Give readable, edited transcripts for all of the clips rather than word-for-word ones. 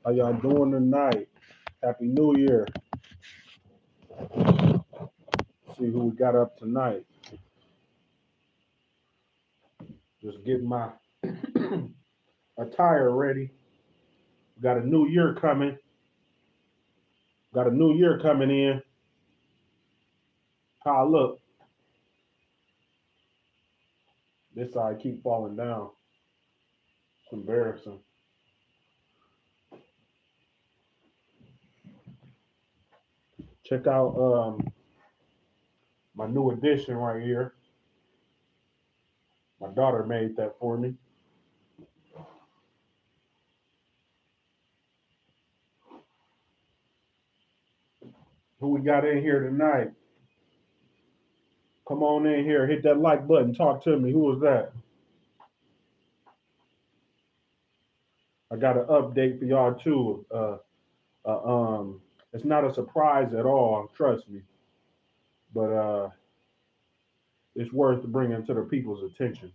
How y'all doing tonight? Happy New Year. See who we got up tonight. Just getting my attire ready. Got a new year coming. Got a new year coming in. How I look. This side keep falling down. It's embarrassing. Check out my new addition right here. My daughter made that for me. Who we got in here tonight? Come on in here. Hit that like button. Talk to me. Who was that? I got an update for y'all too. Uh, um, it's not a surprise at all. Trust me. But it's worth bringing to the people's attention.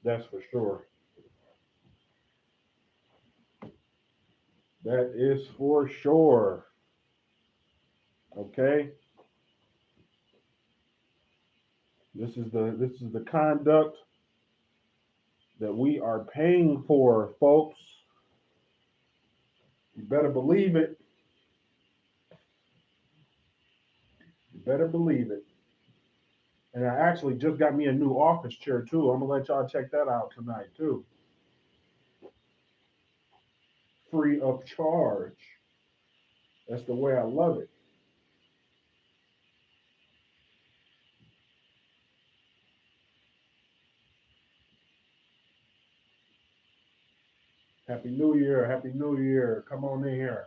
That's for sure. That is for sure. Okay. This is the conduct that we are paying for, folks. You better believe it. You better believe it. And I actually just got me a new office chair too. I'm gonna let y'all check that out tonight too. Free of charge. That's the way I love it. Happy New Year. Happy New Year. Come on in here.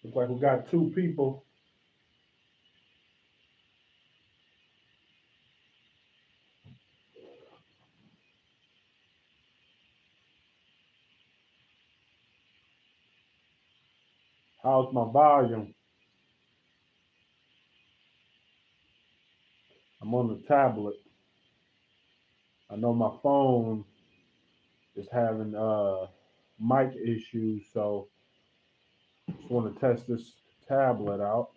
Looks like we got two people. How's my volume? I'm on the tablet. I know my phone is having mic issues, so just want to test this tablet out.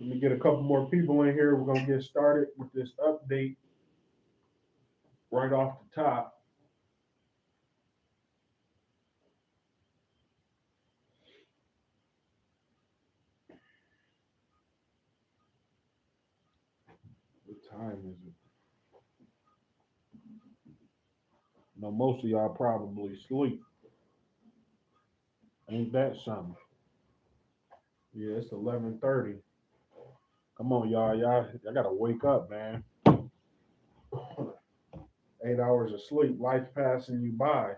Let me get a couple more people in here. We're gonna get started with this update right off the top. What time is it? I know most of y'all probably sleep. Ain't that something? Yeah, it's 11:30. Come on, y'all gotta wake up, man. 8 hours of sleep, life passing you by.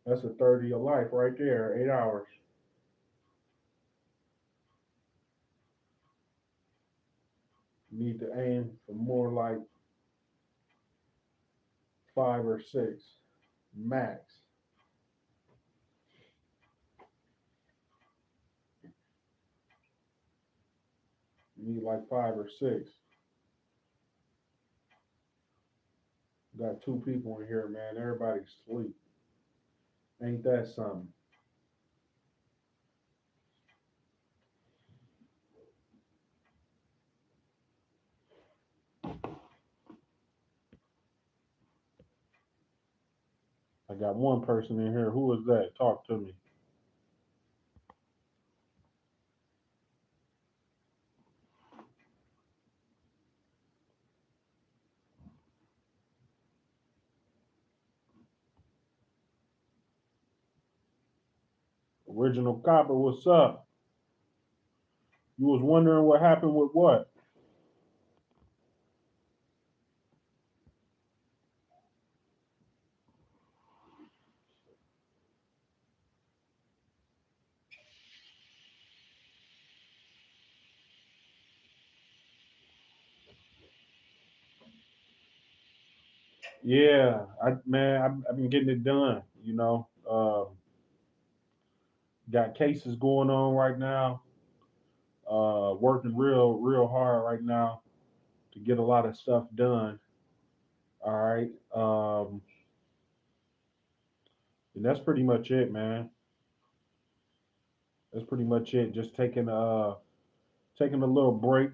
That's a third of your life right there. 8 hours. You need to aim for more like 5 or 6 max. You need like 5 or 6. Got two people in here, man. Everybody's asleep. Ain't that something? I got one person in here. Who is that? Talk to me. Original Copper, what's up? You was wondering what happened with what? Yeah, I've been getting it done. Got cases going on right now. Working real hard right now to get a lot of stuff done. All right. And that's pretty much it, man. That's pretty much it. Just taking a little break.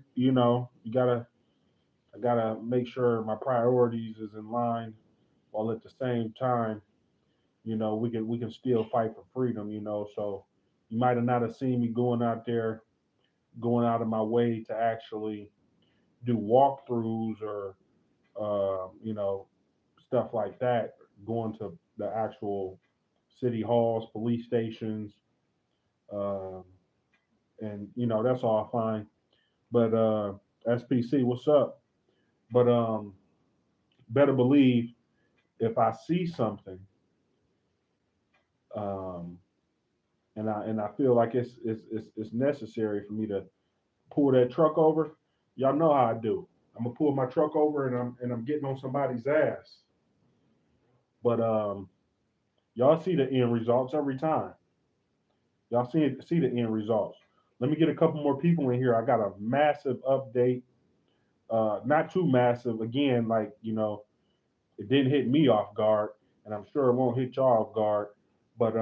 I gotta make sure my priorities is in line, while at the same time, we can still fight for freedom. So you might have not have seen me going out there, going out of my way to actually do walkthroughs or stuff like that, going to the actual city halls, police stations, um, and that's all fine. But SPC, what's up? But better believe if I see something, um, and I feel like it's necessary for me to pull that truck over, y'all know how I do. I'm gonna pull my truck over and I'm getting on somebody's ass. But y'all see the end results every time. Y'all see the end results. Let me get a couple more people in here. I got a massive update. Not too massive. Again, like it didn't hit me off guard, and I'm sure it won't hit y'all off guard. But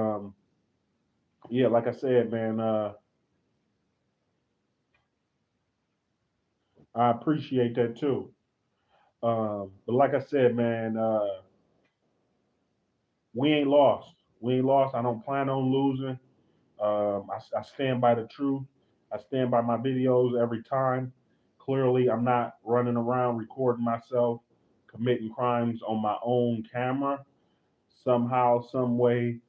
yeah, like I said, man, I appreciate that too. But like I said, man, we ain't lost. We ain't lost. I don't plan on losing. I stand by the truth. I stand by my videos every time. Clearly, I'm not running around recording myself committing crimes on my own camera. Somehow, some way,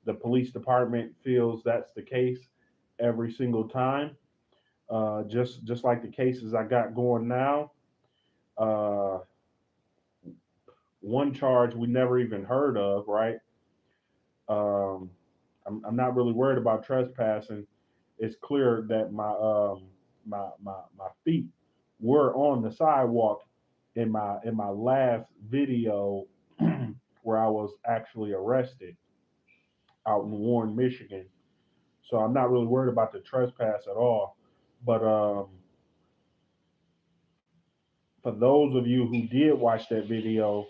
the police department feels that's the case every single time. Just like the cases I got going now. Uh, one charge we never even heard of, right? Um, I'm not really worried about trespassing. It's clear that my feet were on the sidewalk in my last video where I was actually arrested out in Warren, Michigan. So I'm not really worried about the trespass at all. But for those of you who did watch that video,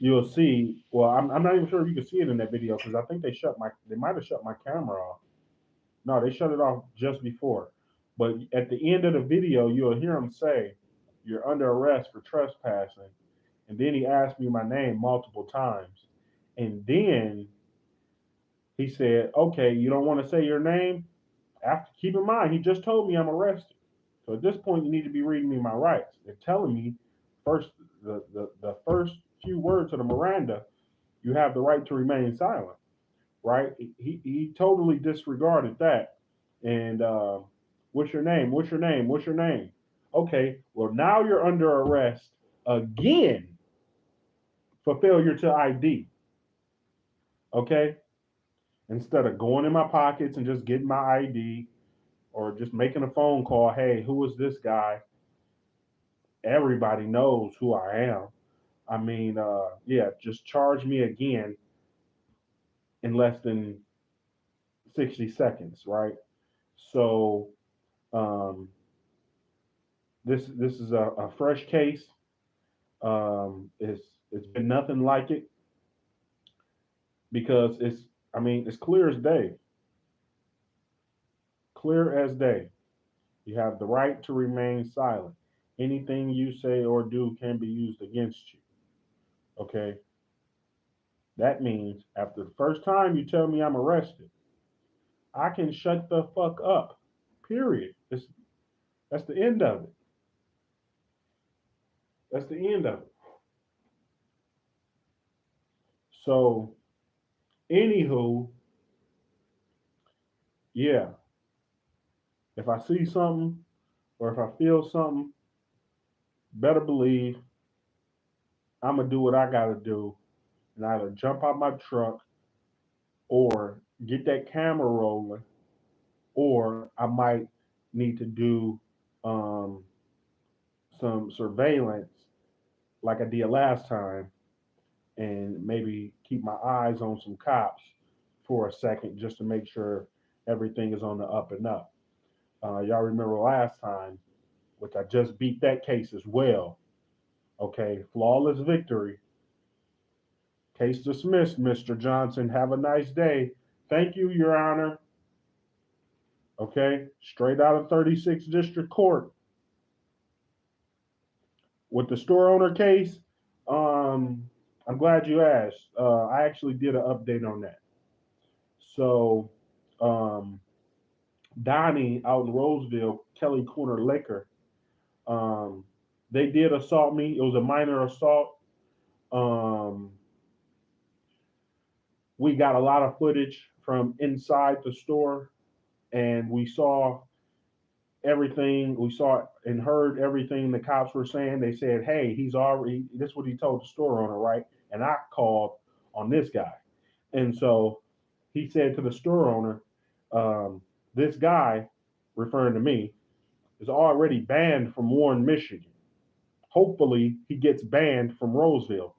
you'll see. Well, I'm not even sure if you can see it in that video because I think they might have shut my camera off. No, they shut it off just before. But at the end of the video, you'll hear him say, "You're under arrest for trespassing." And then he asked me my name multiple times. And then he said, "Okay, you don't want to say your name?" After, keep in mind, he just told me I'm arrested. So at this point, you need to be reading me my rights. They're telling me first the first few words of the Miranda, you have the right to remain silent, right? He totally disregarded that. And what's your name? What's your name? What's your name? Okay, well, now you're under arrest again for failure to ID. Okay, instead of going in my pockets and just getting my ID or just making a phone call, hey, who is this guy? Everybody knows who I am. I mean, yeah, just charge me again in less than 60 seconds, right? So um, this is a fresh case. It's been nothing like it because it's clear as day, clear as day. You have the right to remain silent. Anything you say or do can be used against you. Okay, that means after the first time you tell me I'm arrested, I can shut the fuck up. Period. That's the end of it. That's the end of it. So, anywho, yeah, if I see something or if I feel something, better believe I'm gonna do what I gotta do and either jump out my truck or get that camera rolling, or I might need to do um, some surveillance like I did last time and maybe keep my eyes on some cops for a second just to make sure everything is on the up and up. Y'all remember last time, which I just beat that case as well. Okay, flawless victory. Case dismissed, Mr. Johnson. Have a nice day. Thank you, Your Honor. Okay, straight out of 36th District Court. With the store owner case, um, I'm glad you asked. I actually did an update on that. So, um, Donnie out in Roseville, Kelly Corner Liquor, um, they did assault me. It was a minor assault. Um, we got a lot of footage from inside the store, and we saw everything. We saw and heard everything the cops were saying. They said, "Hey, he's already." This is what he told the store owner, right? And I called on this guy, and so he said to the store owner, "This guy, referring to me, is already banned from Warren, Michigan. Hopefully, he gets banned from Roseville."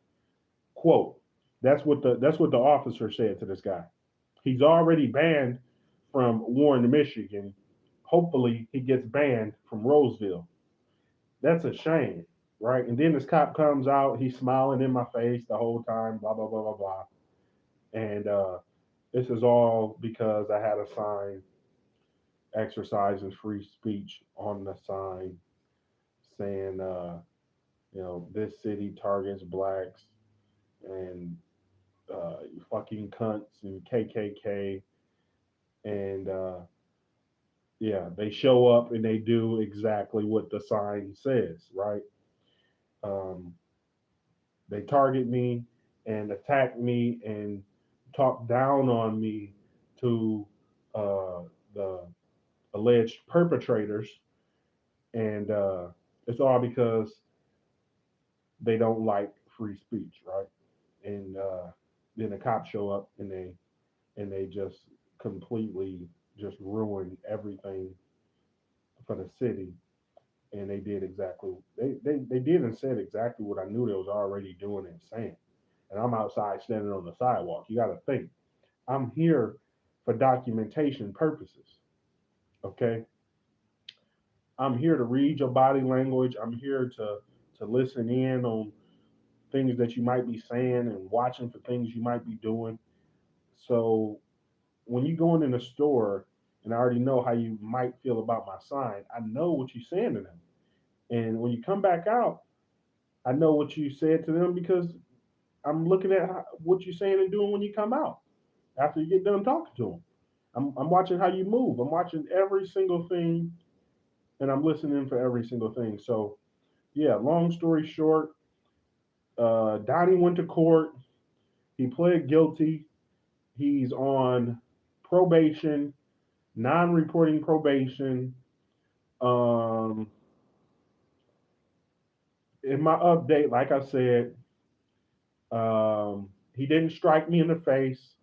Quote. That's what the officer said to this guy. He's already banned from Warren, Michigan. Hopefully, he gets banned from Roseville. That's a shame, right? And then this cop comes out, he's smiling in my face the whole time, blah blah blah blah blah. And this is all because I had a sign exercising free speech on the sign saying, this city targets blacks and fucking cunts and KKK. And yeah, they show up and they do exactly what the sign says, right? Um, they target me and attack me and talk down on me to the alleged perpetrators. And it's all because they don't like free speech, right? And then the cops show up and they just completely just ruin everything for the city. And they did exactly they did and said exactly what I knew they was already doing and saying. And I'm outside standing on the sidewalk. You got to think, I'm here for documentation purposes. Okay, I'm here to read your body language. I'm here to listen in on things that you might be saying and watching for things you might be doing. So when you go in a store and I already know how you might feel about my sign, I know what you're saying to them. And when you come back out, I know what you said to them because I'm looking at what you're saying and doing when you come out after you get done talking to them. I'm watching how you move. I'm watching every single thing and I'm listening for every single thing. So, yeah, long story short, Donnie went to court. He pled guilty. He's on probation, non reporting probation. Um, in my update, like I said, he didn't strike me in the face.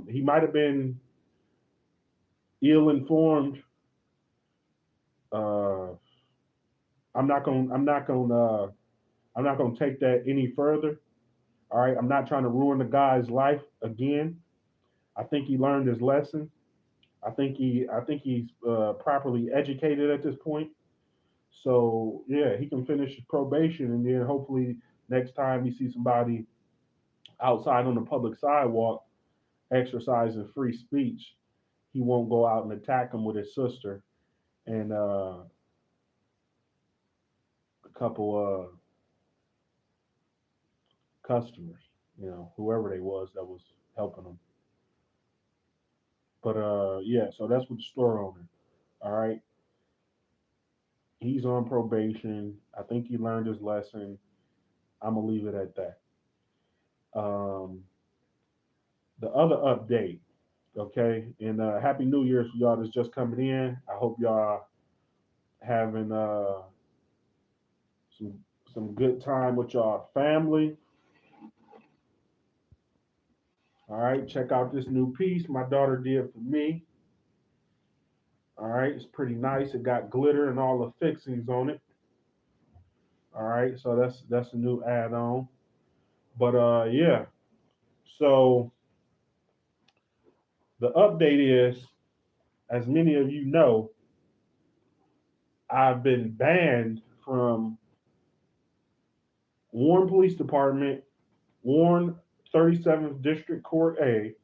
He might have been ill informed. Uh, I'm not gonna take that any further. All right, I'm not trying to ruin the guy's life again. I think he learned his lesson. I think he's properly educated at this point. So yeah, he can finish his probation, and then hopefully next time he sees somebody outside on the public sidewalk exercising free speech, he won't go out and attack him with his sister and a couple customers, whoever they was that was helping him. But yeah, so that's with the store owner. All right, he's on probation. I think he learned his lesson. I'm gonna leave it at that. Um, the other update, okay, and Happy New Year's for y'all that's just coming in. I hope y'all having some some good time with y'all family. All right, check out this new piece my daughter did for me. All right, it's pretty nice. It got glitter and all the fixings on it. All right, so that's a new add-on. But yeah. So the update is, as many of you know, I've been banned from Warren Police Department, Warren 37th District Court A,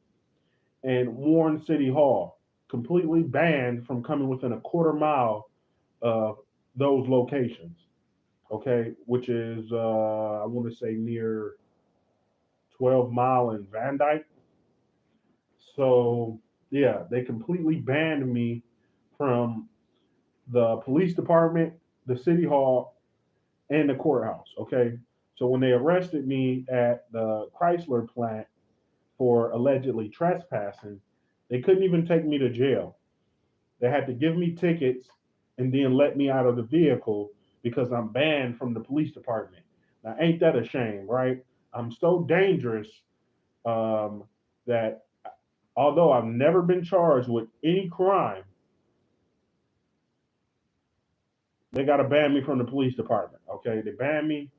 and Warren City Hall. Completely banned from coming within a quarter mile of those locations. Okay, which is I want to say near 12 Mile and Van Dyke. So yeah, they completely banned me from the police department, the city hall, and the courthouse. Okay, so when they arrested me at the Chrysler plant for allegedly trespassing, they couldn't even take me to jail. They had to give me tickets and then let me out of the vehicle because I'm banned from the police department. Now, ain't that a shame, right? I'm so dangerous um, that although I've never been charged with any crime, they got to ban me from the police department. Okay, they ban me.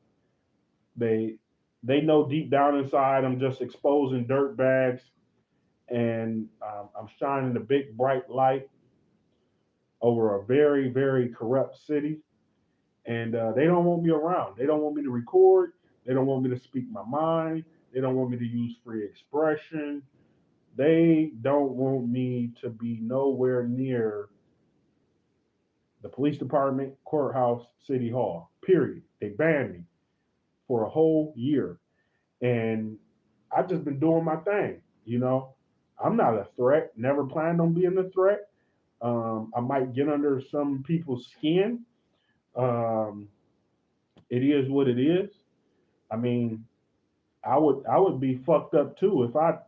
They they know deep down inside I'm just exposing dirt bags, and I'm shining a big bright light over a very very corrupt city, and they don't want me around. They don't want me to record. They don't want me to speak my mind. They don't want me to use free expression. They don't want me to be nowhere near the police department, courthouse, city hall. Period. They banned me for a whole year, and I've just been doing my thing. I'm not a threat. Never planned on being a threat. I might get under some people's skin. Um, it is what it is. I mean, I would be fucked up too if I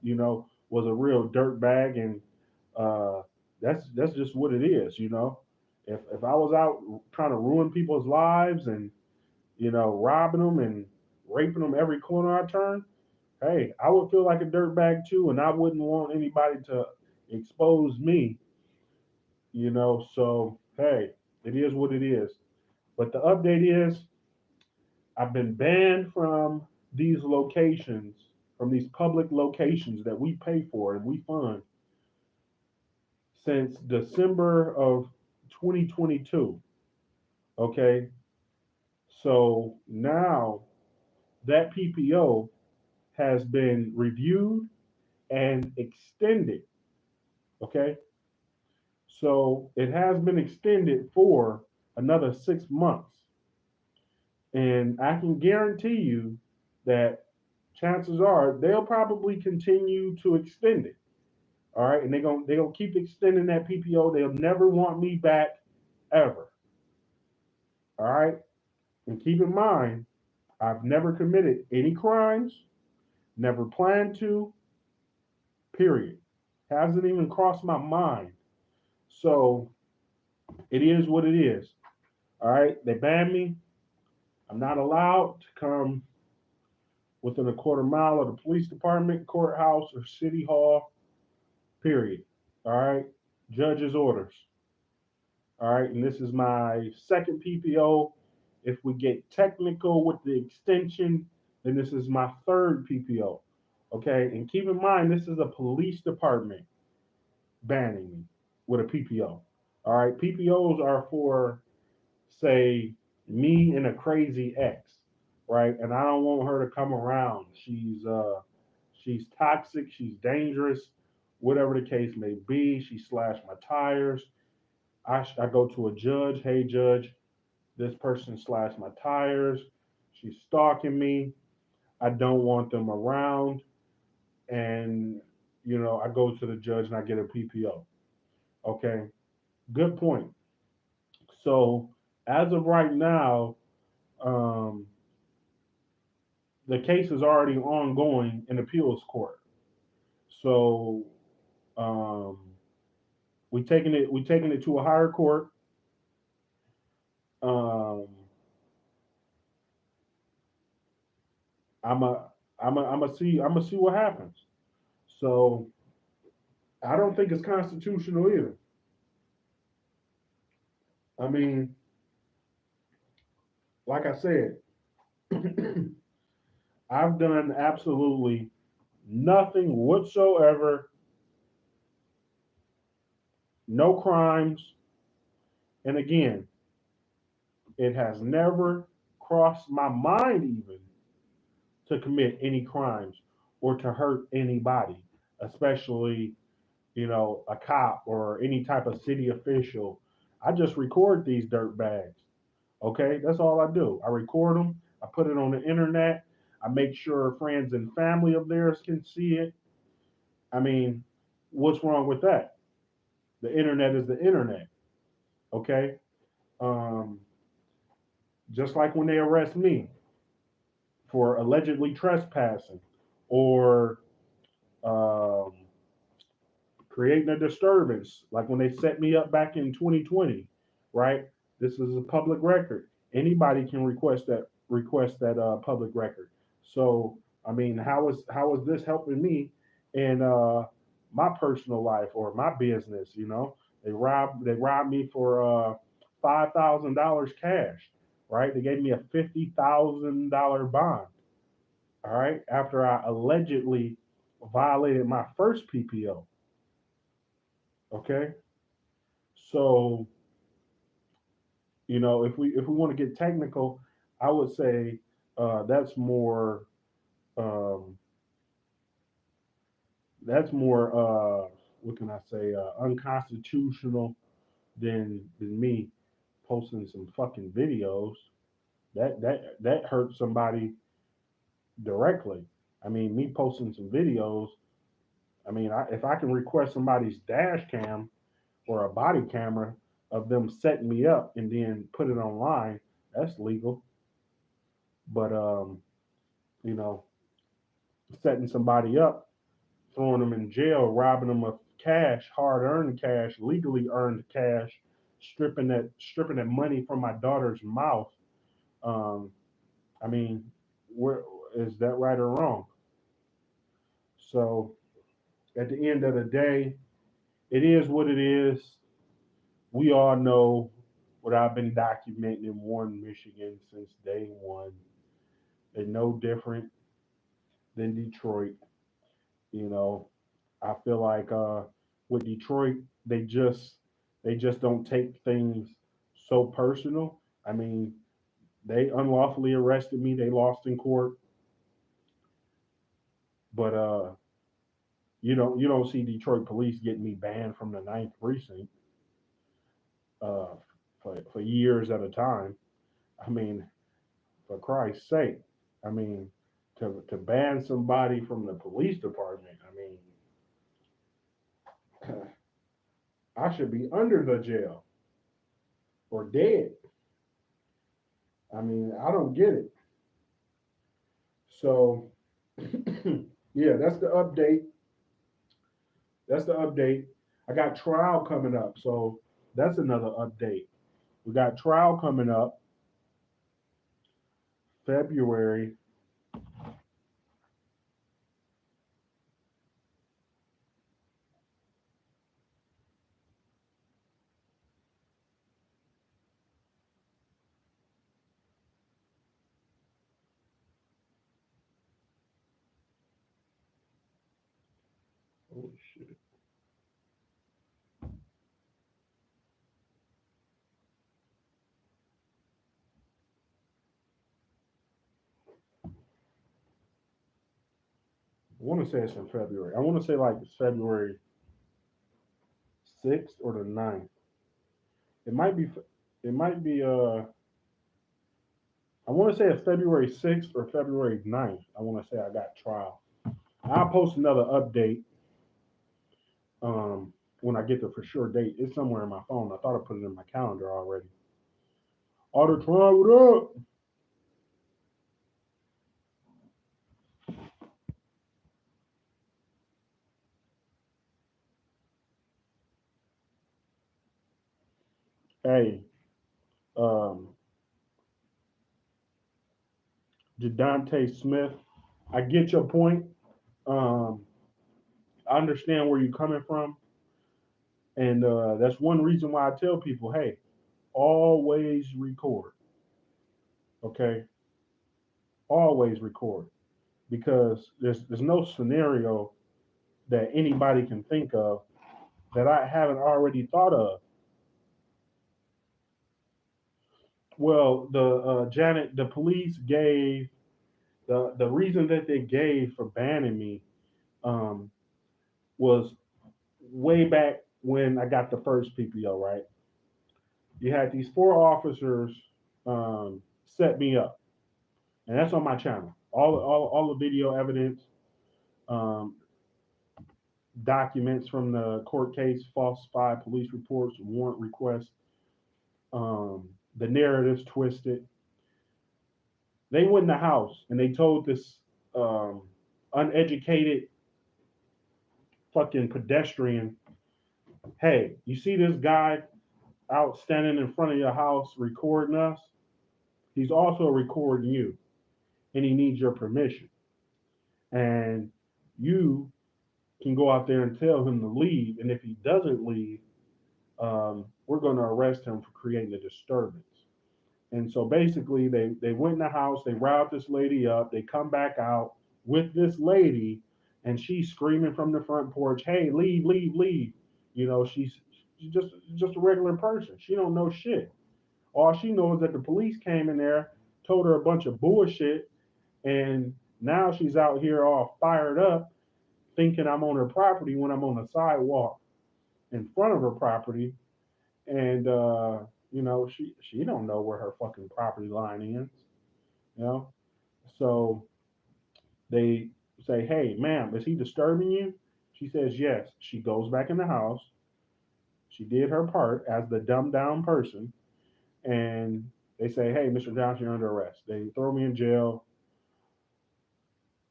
was a real dirt bag, and uh, that's just what it is. If I was out trying to ruin people's lives and robbing them and raping them every corner I turn, hey, I would feel like a dirt bag too, and I wouldn't want anybody to expose me. So hey, it is what it is. But the update is I've been banned from these locations, from these public locations that we pay for and we fund since December of 2022. Okay. So now that PPO has been reviewed and extended. Okay. So it has been extended for another 6 months. And I can guarantee you that chances are they'll probably continue to extend it. All right. And they're gonna keep extending that PPO. They'll never want me back ever. All right. And keep in mind, I've never committed any crimes, never planned to, period. Hasn't even crossed my mind. So it is what it is. All right. They banned me. I'm not allowed to come within a quarter mile of the police department, courthouse, or city hall, period. All right. Judge's orders. All right. And this is my second PPO. If we get technical with the extension, then this is my third PPO. Okay. And keep in mind, this is a police department banning me with a PPO. All right. PPOs are for, say, me and a crazy ex, right? And I don't want her to come around. She's toxic, she's dangerous, whatever the case may be. She slashed my tires. I go to a judge. Hey, judge, this person slashed my tires. She's stalking me. I don't want them around. And, I go to the judge and I get a PPO. Okay. Good point. So, as of right now, um, the case is already ongoing in appeals court. So, um, we taking it to a higher court. Um, I'm a I'm a see what happens. So I don't think it's constitutional either. I mean, like I said, I've done absolutely nothing whatsoever, no crimes. And again, it has never crossed my mind even to commit any crimes or to hurt anybody, especially, a cop or any type of city official. I just record these dirt bags. Okay, that's all I do. I record them, I put it on the internet, I make sure friends and family of theirs can see it. I mean, what's wrong with that? The internet is the internet. Okay, um, just like when they arrest me for allegedly trespassing or um, creating a disturbance, like when they set me up back in 2020, right? This is a public record. Anybody can request that public record. So, I mean, how is this helping me in my personal life or my business? They robbed me for $5,000 cash, right? They gave me a $50,000 bond. All right, after I allegedly violated my first PPO. Okay, so if we want to get technical, I would say that's more um, what can I say, unconstitutional than me posting some fucking videos that hurt somebody directly. I mean, me posting some videos. I mean, if I can request somebody's dash cam or a body camera of them setting me up and then put it online, that's legal. But you know, setting somebody up, throwing them in jail, robbing them of cash, hard earned cash, legally earned cash, stripping that money from my daughter's mouth. Um, I mean, where is that right or wrong? So at the end of the day, it is what it is. We all know what I've been documenting in Warren, Michigan since day one. They're no different than Detroit. You know, I feel like with Detroit, they just they just don't take things so personal. I mean, they unlawfully arrested me. They lost in court, but you don't see Detroit police getting me banned from the ninth precinct uh, for years at a time. I mean, for Christ's sake, I mean, to ban somebody from the police department. I mean, I should be under the jail or dead. I mean, I don't get it. So, yeah, that's the update. That's the update. I got trial coming up, so that's another update. We got trial coming up February. Oh shit! I want to say it's in February. I want to say like it's February 6th or the 9th. It might be. It might be. I want to say it's February 6th or February 9th. I want to say I got trial. I'll post another update when I get the for sure date. It's somewhere in my phone. I thought I put it in my calendar already. Auto trial, what up? Hey, um, Jadante Smith, I get your point. Um, I understand where you're coming from, and that's one reason why I tell people, hey, always record. Okay, always record because there's no scenario that anybody can think of that I haven't already thought of. Well, the police gave the reason that they gave for banning me um, was way back when I got the first PPO. Right, you had these four officers set me up, and that's on my channel. All the video evidence, um, documents from the court case, falsified police reports, warrant requests, the narratives twisted. They went in the house and they told this um, uneducated fucking pedestrian, "Hey, you see this guy out standing in front of your house recording us? He's also recording you, and he needs your permission. And you can go out there and tell him to leave. And if he doesn't leave, we're going to arrest him for creating a disturbance." And so basically, they went in the house, they riled this lady up, they come back out with this lady, and she's screaming from the front porch, "Hey, leave, leave, leave!" You know, she's just a regular person. She don't know shit. All she knows is that the police came in there, told her a bunch of bullshit, and now she's out here all fired up, thinking I'm on her property when I'm on the sidewalk in front of her property, and she don't know where her fucking property line is, you know. So they say, "Hey, ma'am, is he disturbing you?" She says yes. She goes back in the house. She did her part as the dumbed down person, and they say, "Hey, Mr. Johnson, you're under arrest." They throw me in jail.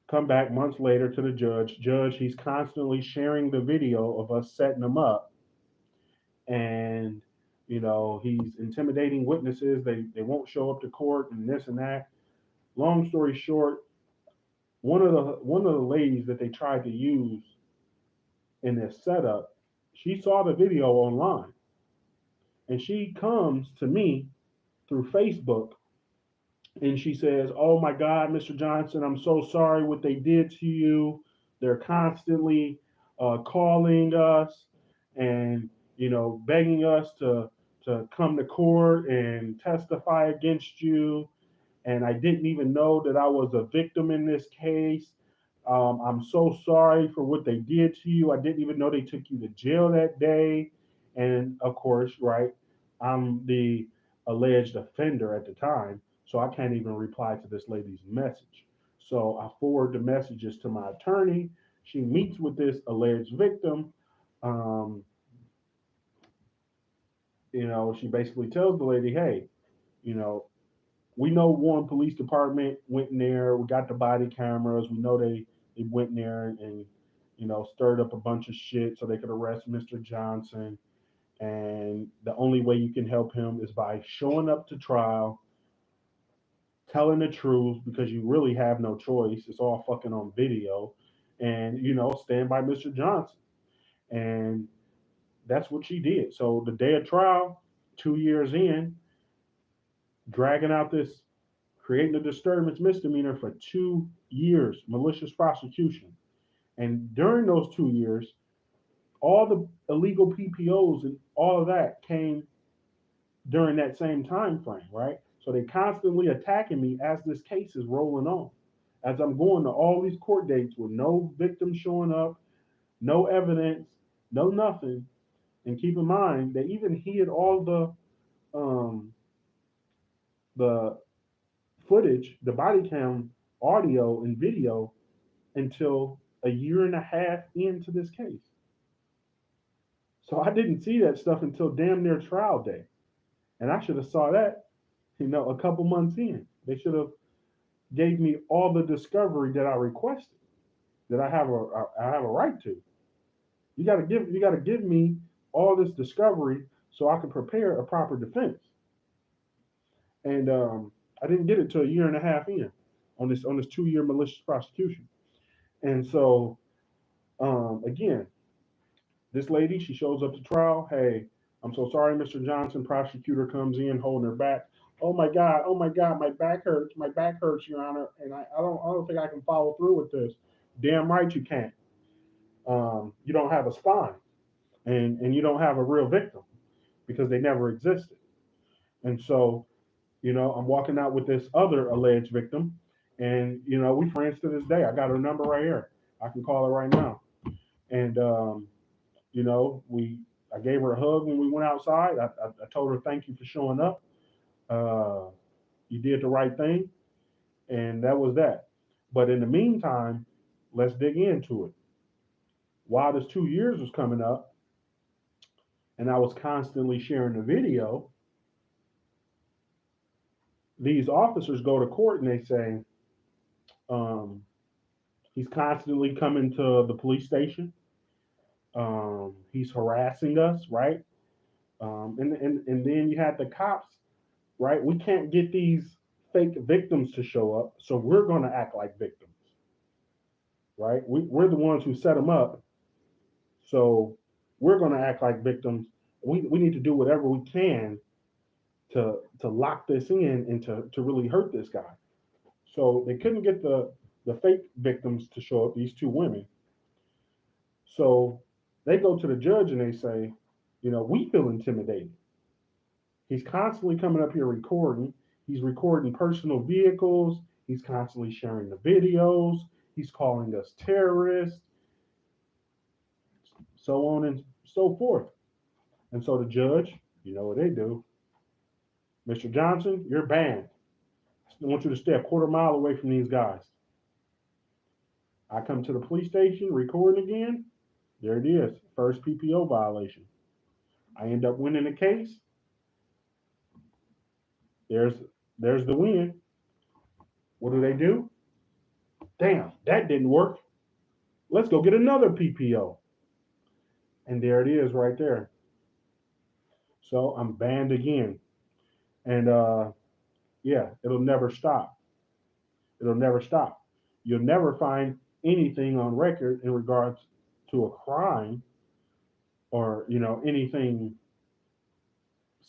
Come back months later to the judge. Judge, he's constantly sharing the video of us setting him up, and he's intimidating witnesses. They won't show up to court and this and that. Long story short, one of the ladies that they tried to use in this setup, she saw the video online, and she comes to me through Facebook, and she says, "Oh my God, Mr. Johnson, I'm so sorry what they did to you. They're constantly calling us and begging us to come to court and testify against you. And I didn't even know that I was a victim in this case. I'm so sorry for what they did to you. I didn't even know they took you to jail that day." And of course, right, I'm the alleged offender at the time, so I can't even reply to this lady's message. So I forward the messages to my attorney. She meets with this alleged victim. Um, she basically tells the lady, "Hey, you know, we know Warren Police Department went in there. We got the body cameras. We know they went in there and stirred up a bunch of shit so they could arrest Mr. Johnson. And the only way you can help him is by showing up to trial, telling the truth because you really have no choice. It's all fucking on video, and stand by Mr. Johnson." And that's what she did. So the day of trial, 2 years in, dragging out this creating a disturbance misdemeanor for 2 years, malicious prosecution. And during those 2 years, all the illegal PPOs and all of that came during that same time frame, right? So they constantly attacking me as this case is rolling on. As I'm going to all these court dates with no victim showing up, no evidence, no nothing. And keep in mind, they even hid all um, the footage, the body cam audio and video until a year and a half into this case. So I didn't see that stuff until damn near trial day. And I should have saw that, a couple months in. They should have gave me all the discovery that I requested, that I have a right to. You gotta give me all this discovery so I can prepare a proper defense. And I didn't get it till a year and a half in on this 2 year malicious prosecution. And so again, this lady, she shows up to trial. "Hey, I'm so sorry, Mr. Johnson." Prosecutor comes in holding her back. oh my God, my back hurts, Your Honor, and I don't think I can follow through with this. Damn right you can't. You don't have a spine, and you don't have a real victim because they never existed. And so, I'm walking out with this other alleged victim, and we friends to this day. I got her number right here. I can call her right now. And we I gave her a hug when we went outside. I told her thank you for showing up. Uh, you did the right thing, and that was that. But in the meantime, let's dig into it. While this 2 years was coming up, and I was constantly sharing the video, these officers go to court and they say, um, he's constantly coming to the police station. He's harassing us, right? And then you had the cops, right? We can't get these fake victims to show up, so we're going to act like victims, right? We're the ones who set them up, so we're going to act like victims. We need to do whatever we can to lock this in and to really hurt this guy. So they couldn't get the fake victims to show up, these two women. So they go to the judge and they say, we feel intimidated. He's constantly coming up here recording. He's recording personal vehicles. He's constantly sharing the videos. He's calling us terrorists, so on and so forth. And so the judge, you know what they do? Mr. Johnson, you're banned. I want you to stay a quarter mile away from these guys. I come to the police station, recording again. There it is. First PPO violation. I end up winning the case. There's there's the win. What do? Damn, that didn't work. Let's go get another PPO. And there it is right there. So I'm banned again. And yeah, it'll never stop. It'll never stop. You'll never find anything on record in regards to a crime or, anything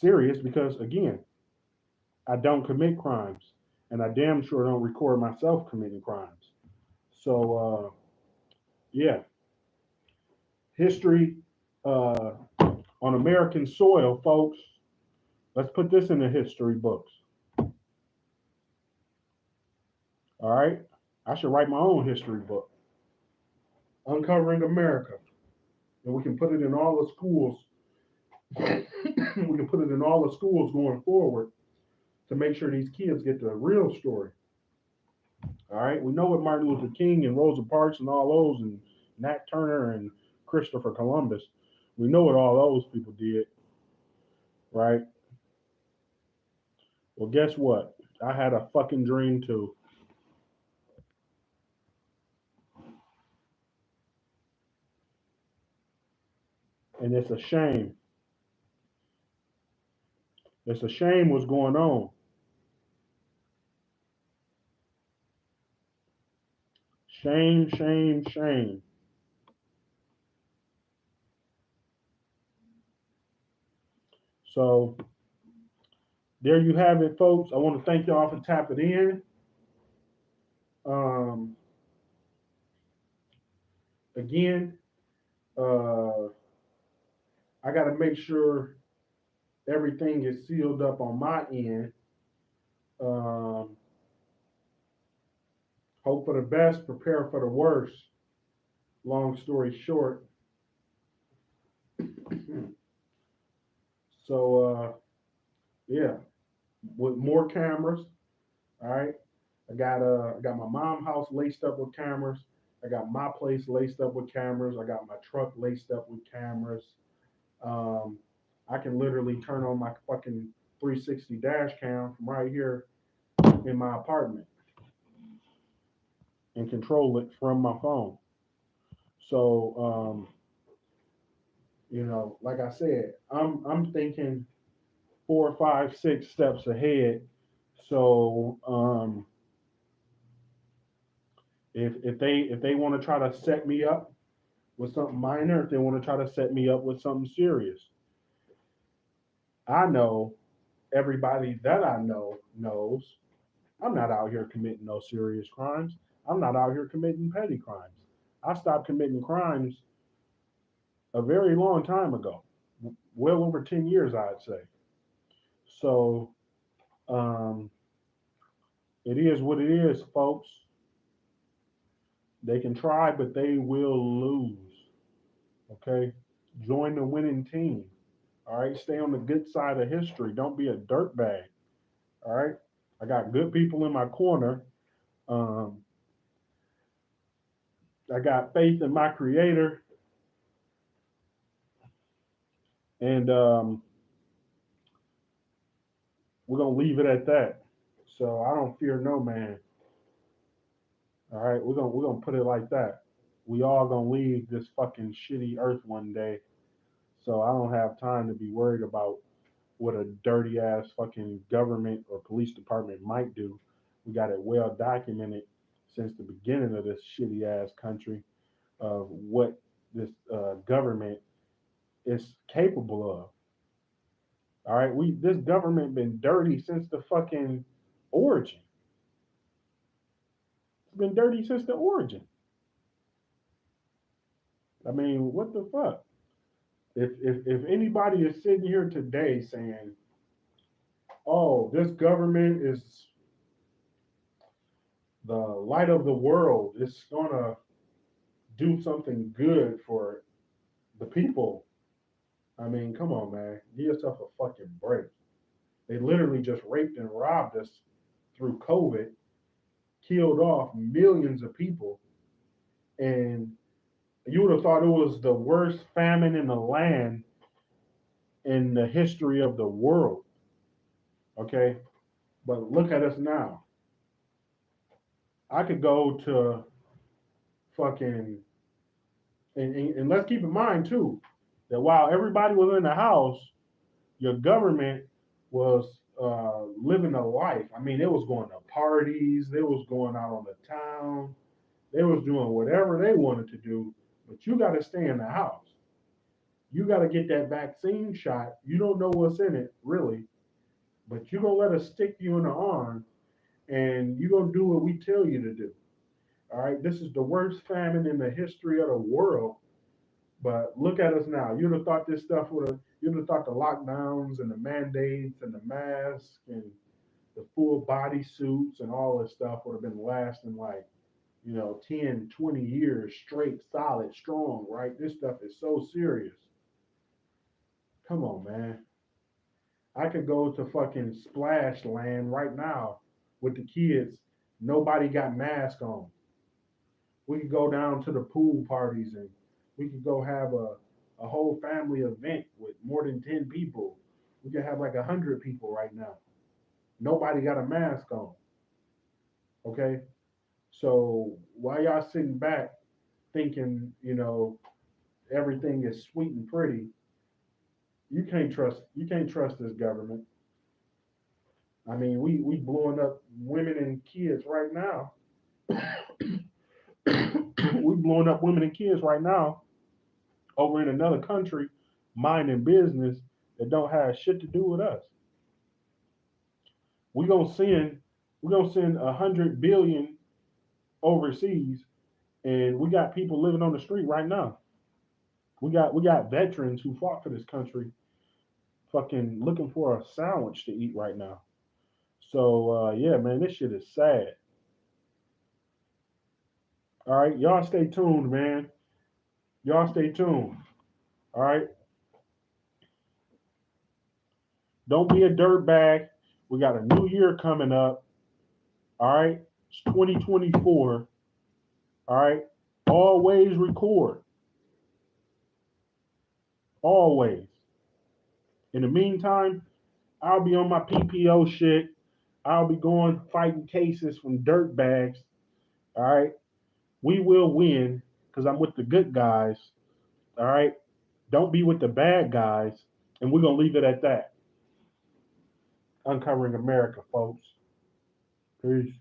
serious because again, I don't commit crimes and I damn sure don't record myself committing crimes. So yeah, history uh, on American soil, folks. Let's put this in the history books. All right, I should write my own history book, uncovering America, and we can put it in all the schools. We can put it in all the schools going forward to make sure these kids get the real story. All right, we know what Martin Luther King and Rosa Parks and all those, and Nat Turner and Christopher Columbus. We know what all those people did, right? Well, guess what? I had a fucking dream too. And it's a shame. It's a shame what's going on. Shame, shame, shame. So there you have it, folks. I want to thank y'all for tapping in. Um, again, uh, I got to make sure everything is sealed up on my end. Um, hope for the best, prepare for the worst. Long story short. So yeah, with more cameras. All right, I got my mom house laced up with cameras. I got my place laced up with cameras. I got my truck laced up with cameras. Um, I can literally turn on my fucking 360 dash cam from right here in my apartment and control it from my phone. So, like I said, I'm thinking 4, 5, 6 steps ahead. So, if they want to try to set me up with something minor, if they want to try to set me up with something serious, I know everybody that I know knows I'm not out here committing no serious crimes. I'm not out here committing petty crimes. I stopped committing crimes a very long time ago, well over 10 years, I'd say. So um, it is what it is, folks. They can try, but they will lose. Okay? Join the winning team. All right? Stay on the good side of history. Don't be a dirtbag. All right? I got good people in my corner. Um, I got faith in my creator. And we're going to leave it at that. So I don't fear no man. All right? We're gonna put it like that. We all going to leave this fucking shitty earth one day. So I don't have time to be worried about what a dirty ass fucking government or police department might do. We got it well documented since the beginning of this shitty ass country of what this government is capable of. All right, we this government been dirty since the fucking origin. It's been dirty since the origin. I mean, what the fuck? If anybody is sitting here today saying, "Oh, this government is the light of the world. It's gonna do something good for the people." I mean, come on, man. Give yourself a fucking break. They literally just raped and robbed us through COVID, killed off millions of people, and you would have thought it was the worst famine in the land in the history of the world. Okay? But look at us now. I could go to fucking and let's keep in mind too that while everybody was in the house, your government was living a life. I mean, it was going to parties, they was going out on the town, they was doing whatever they wanted to do. But you got to stay in the house. You got to get that vaccine shot. You don't know what's in it really, but you gonna let us stick you in the arm, and you gonna do what we tell you to do. All right. This is the worst famine in the history of the world. But look at us now. You'd have thought this stuff would have. You'd have thought the lockdowns and the mandates and the masks and the full body suits and all this stuff would have been lasting like 10, 20 years straight, solid, strong, right? This stuff is so serious. Come on, man. I could go to fucking Splash Land right now with the kids. Nobody got masks on. We could go down to the pool parties and we could go have a whole family event with more than 10 people. We could have like 100 people right now. Nobody got a mask on. Okay. So while y'all sitting back thinking, everything is sweet and pretty, you can't trust this government. I mean, we blowing up women and kids right now. We blowing up women and kids right now over in another country, minding business that don't have shit to do with us. We gonna send we gonna send 100 billion overseas, and we got people living on the street right now. We got veterans who fought for this country, fucking looking for a sandwich to eat right now. So yeah, man, this shit is sad. All right, y'all stay tuned, man. Y'all stay tuned. All right, don't be a dirtbag. We got a new year coming up. All right, it's 2024. All right, always record. Always. In the meantime, I'll be on my PPO shit. I'll be going fighting cases from dirt bags. All right. We will win because I'm with the good guys. All right. Don't be with the bad guys. And we're going to leave it at that. Uncovering America, folks. Peace.